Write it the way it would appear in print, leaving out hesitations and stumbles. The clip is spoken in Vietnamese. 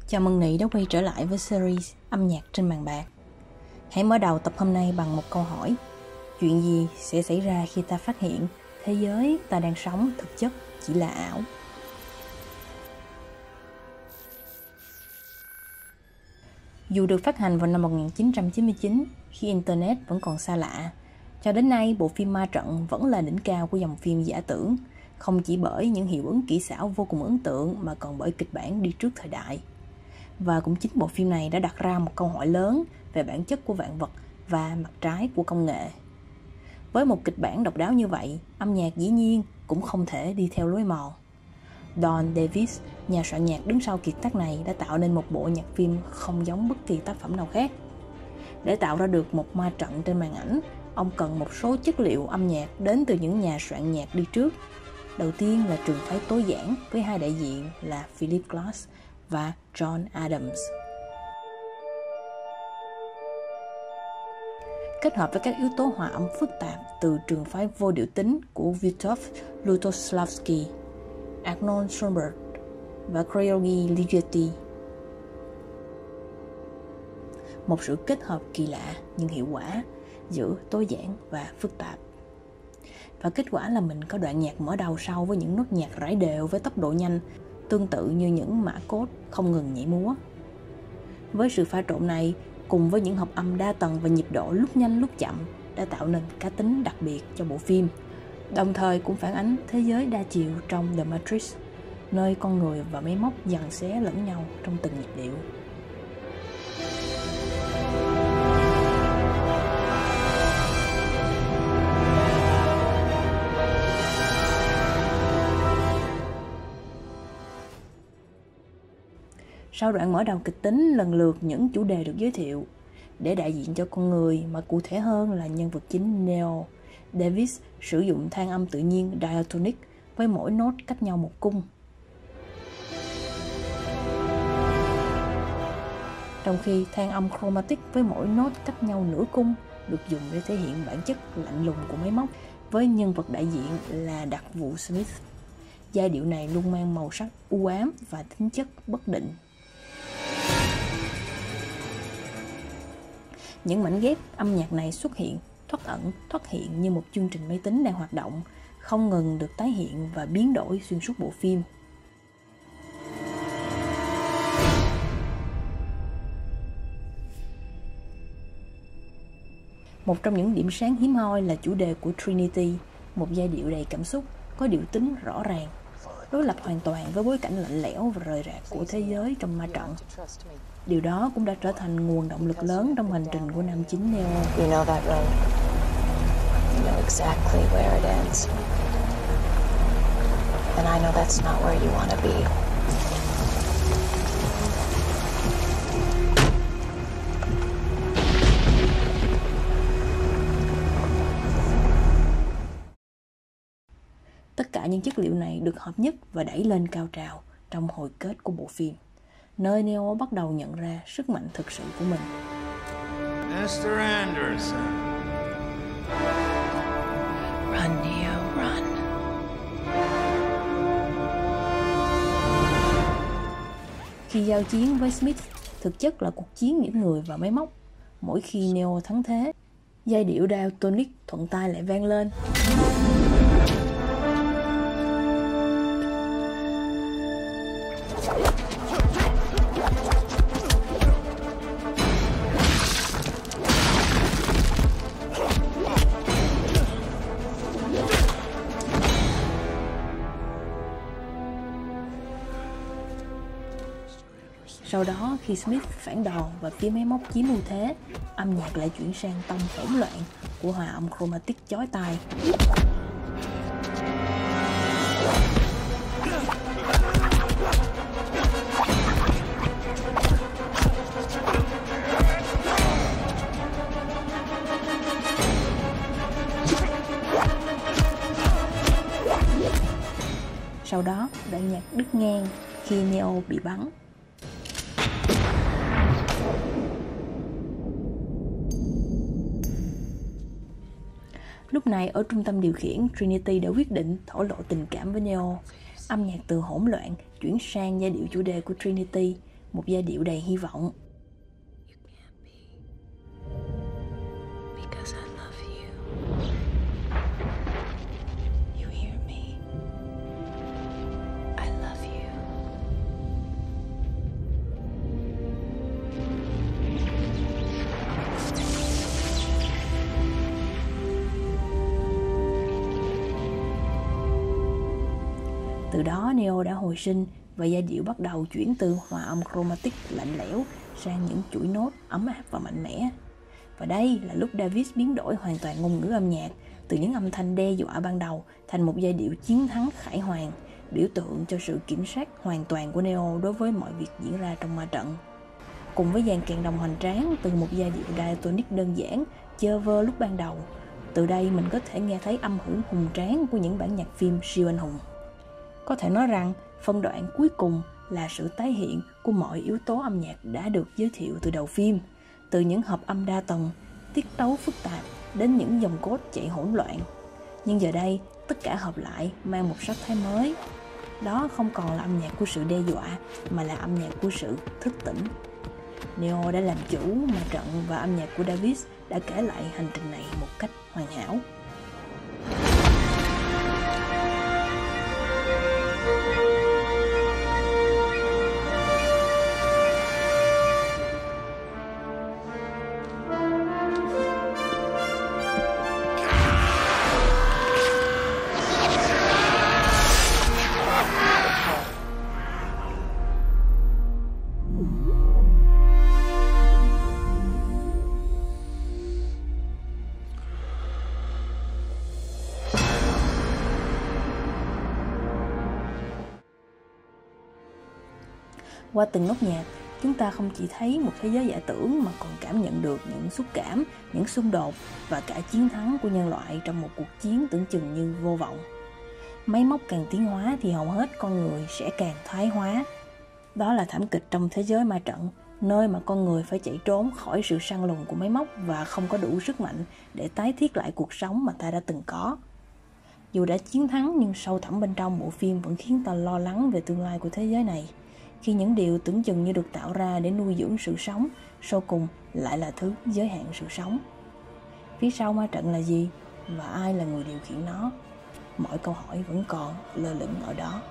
Chào mừng Nghị đã quay trở lại với series âm nhạc trên màn bạc. Hãy mở đầu tập hôm nay bằng một câu hỏi. Chuyện gì sẽ xảy ra khi ta phát hiện thế giới ta đang sống thực chất chỉ là ảo? Dù được phát hành vào năm 1999, khi Internet vẫn còn xa lạ, cho đến nay bộ phim Ma Trận vẫn là đỉnh cao của dòng phim giả tưởng, không chỉ bởi những hiệu ứng kỹ xảo vô cùng ấn tượng mà còn bởi kịch bản đi trước thời đại. Và cũng chính bộ phim này đã đặt ra một câu hỏi lớn về bản chất của vạn vật và mặt trái của công nghệ. Với một kịch bản độc đáo như vậy, âm nhạc dĩ nhiên cũng không thể đi theo lối mòn. Don Davis, nhà soạn nhạc đứng sau kiệt tác này, đã tạo nên một bộ nhạc phim không giống bất kỳ tác phẩm nào khác. Để tạo ra được một ma trận trên màn ảnh, ông cần một số chất liệu âm nhạc đến từ những nhà soạn nhạc đi trước. Đầu tiên là trường phái tối giản với hai đại diện là Philip Glass và John Adams. Kết hợp với các yếu tố hòa âm phức tạp từ trường phái vô điệu tính của Witold Lutosławski, Arnold Schoenberg và Georgi Ligeti. Một sự kết hợp kỳ lạ nhưng hiệu quả giữa tối giản và phức tạp. Và kết quả là mình có đoạn nhạc mở đầu sau với những nốt nhạc rải đều với tốc độ nhanh, tương tự như những mã code không ngừng nhảy múa. Với sự pha trộn này, cùng với những hợp âm đa tầng và nhịp độ lúc nhanh lúc chậm, đã tạo nên cá tính đặc biệt cho bộ phim, đồng thời cũng phản ánh thế giới đa chiều trong The Matrix, nơi con người và máy móc giằng xé lẫn nhau trong từng nhịp điệu. Sau đoạn mở đầu kịch tính, lần lượt những chủ đề được giới thiệu. Để đại diện cho con người, mà cụ thể hơn là nhân vật chính Neo, Davis sử dụng than âm tự nhiên diatonic với mỗi nốt cách nhau một cung. Trong khi than âm chromatic với mỗi nốt cách nhau nửa cung được dùng để thể hiện bản chất lạnh lùng của máy móc, với nhân vật đại diện là đặc vụ Smith. Giai điệu này luôn mang màu sắc u ám và tính chất bất định. Những mảnh ghép âm nhạc này xuất hiện, thoát ẩn, thoát hiện như một chương trình máy tính đang hoạt động, không ngừng được tái hiện và biến đổi xuyên suốt bộ phim. Một trong những điểm sáng hiếm hoi là chủ đề của Trinity, một giai điệu đầy cảm xúc, có điệu tính rõ ràng, đối lập hoàn toàn với bối cảnh lạnh lẽo và rời rạc của thế giới trong ma trận. Điều đó cũng đã trở thành nguồn động lực lớn trong hành trình của nam chính Neo. You know that road. You know exactly where it ends. And I know that's not where you want to be. Tất cả những chất liệu này được hợp nhất và đẩy lên cao trào trong hồi kết của bộ phim, nơi Neo bắt đầu nhận ra sức mạnh thực sự của mình. Mr. Anderson. Run, Neo, run. Khi giao chiến với Smith, thực chất là cuộc chiến những người và máy móc. Mỗi khi Neo thắng thế, giai điệu diatonic thuận tai lại vang lên. Sau đó, khi Smith phản đòn và phía máy móc chiếm ưu thế, âm nhạc lại chuyển sang tông hỗn loạn của hòa âm chromatic chói tai. Sau đó, đoạn nhạc đứt ngang khi Neo bị bắn. Lúc này ở trung tâm điều khiển, Trinity đã quyết định thổ lộ tình cảm với Neo. Âm nhạc từ hỗn loạn chuyển sang giai điệu chủ đề của Trinity một giai điệu đầy hy vọng. You can't be. Because I love you. You hear me? I love you. Từ đó Neo đã hồi sinh và giai điệu bắt đầu chuyển từ hòa âm chromatic lạnh lẽo sang những chuỗi nốt ấm áp và mạnh mẽ. Và đây là lúc David biến đổi hoàn toàn ngôn ngữ âm nhạc, từ những âm thanh đe dọa ban đầu thành một giai điệu chiến thắng khải hoàn, biểu tượng cho sự kiểm soát hoàn toàn của Neo đối với mọi việc diễn ra trong ma trận. Cùng với dàn kèn đồng hoành tráng từ một giai điệu diatonic đơn giản, chơ vơ lúc ban đầu, từ đây mình có thể nghe thấy âm hưởng hùng tráng của những bản nhạc phim siêu anh hùng. Có thể nói rằng, phân đoạn cuối cùng là sự tái hiện của mọi yếu tố âm nhạc đã được giới thiệu từ đầu phim, từ những hợp âm đa tầng, tiết tấu phức tạp đến những dòng cốt chạy hỗn loạn. Nhưng giờ đây, tất cả hợp lại mang một sắc thái mới. Đó không còn là âm nhạc của sự đe dọa, mà là âm nhạc của sự thức tỉnh. Neo đã làm chủ ma trận và âm nhạc của David đã kể lại hành trình này một cách hoàn hảo. Qua từng nốt nhạc, chúng ta không chỉ thấy một thế giới giả tưởng mà còn cảm nhận được những xúc cảm, những xung đột và cả chiến thắng của nhân loại trong một cuộc chiến tưởng chừng như vô vọng. Máy móc càng tiến hóa thì hầu hết con người sẽ càng thoái hóa. Đó là thảm kịch trong thế giới ma trận, nơi mà con người phải chạy trốn khỏi sự săn lùng của máy móc và không có đủ sức mạnh để tái thiết lại cuộc sống mà ta đã từng có. Dù đã chiến thắng nhưng sâu thẳm bên trong bộ phim vẫn khiến ta lo lắng về tương lai của thế giới này, khi những điều tưởng chừng như được tạo ra để nuôi dưỡng sự sống, sau cùng lại là thứ giới hạn sự sống. Phía sau ma trận là gì? Và ai là người điều khiển nó? Mọi câu hỏi vẫn còn lơ lửng ở đó.